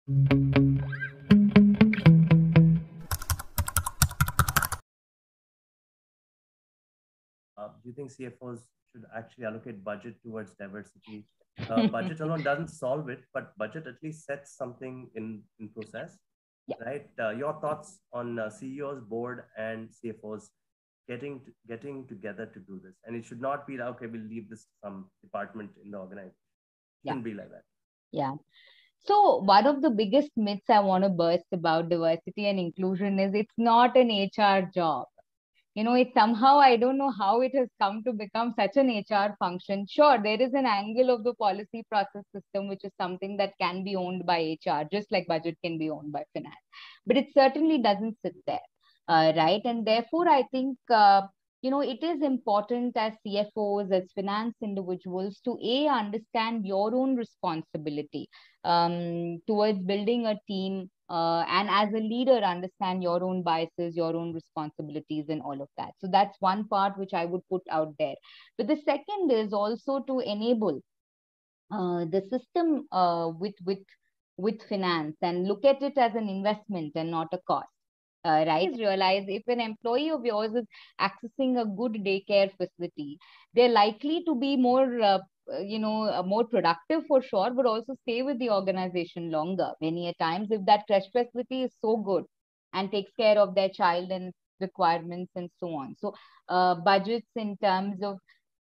Do you think CFOs should actually allocate budget towards diversity? Budget alone doesn't solve it, but budget at least sets something in process, Yeah. right? Your thoughts on CEOs, board, and CFOs getting together to do this, and it should not be that, okay, we'll leave this to some department in the organization. It shouldn't be like that. Yeah. So one of the biggest myths I want to burst about diversity and inclusion is it's not an HR job. It's somehow, I don't know how it has come to become such an HR function. Sure, there is an angle of the policy process system, which is something that can be owned by HR, just like budget can be owned by finance. But it certainly doesn't sit there, right? And therefore, I think, it is important as CFOs, as finance individuals to understand your own responsibility towards building a team, and as a leader, understand your own biases, your own responsibilities, and all of that. So that's one part which I would put out there. But the second is also to enable the system with finance and look at it as an investment and not a cost. Right? Realize if an employee of yours is accessing a good daycare facility, they're likely to be more more productive for sure, but also stay with the organization longer. Many a times, if that creche facility is so good and takes care of their child and requirements and so on. So budgets in terms of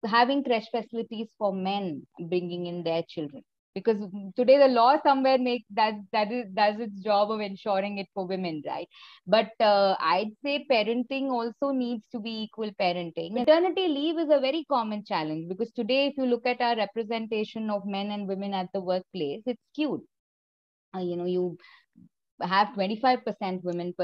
having creche facilities for men bringing in their children, because today the law somewhere makes does its job of ensuring it for women, right? But I'd say parenting also needs to be equal parenting. Maternity leave is a very common challenge, because today if you look at our representation of men and women at the workplace, it's skewed. You have 25% women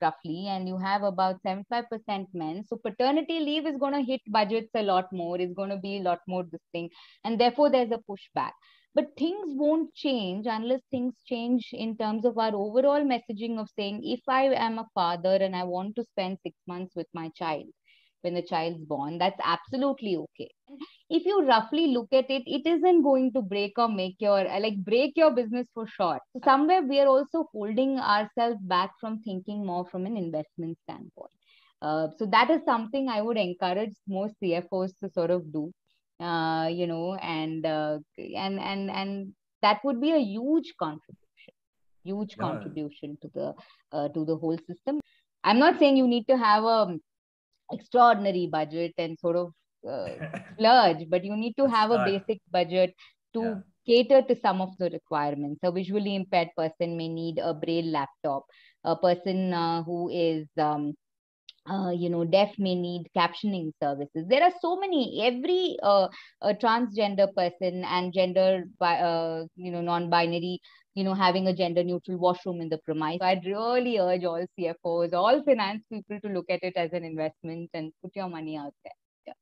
roughly, and you have about 75% men. So paternity leave is going to hit budgets a lot more. It's going to be a lot more this thing. And therefore, there's a pushback. But things won't change unless things change in terms of our overall messaging of saying, if I am a father and I want to spend 6 months with my child when the child's born, that's absolutely okay. If you roughly look at it, it isn't going to break or make your break your business for sure. So somewhere we are also holding ourselves back from thinking more from an investment standpoint. So that is something I would encourage most CFOs to sort of do, and that would be a huge contribution to the whole system. I'm not saying you need to have a extraordinary budget and sort of splurge, but you need to have a basic budget to cater to some of the requirements. A visually impaired person may need a braille laptop. A person who is deaf may need captioning services. There are so many. Every transgender person and non-binary, having a gender neutral washroom in the premise. So I'd really urge all CFOs, all finance people to look at it as an investment and put your money out there. Yeah.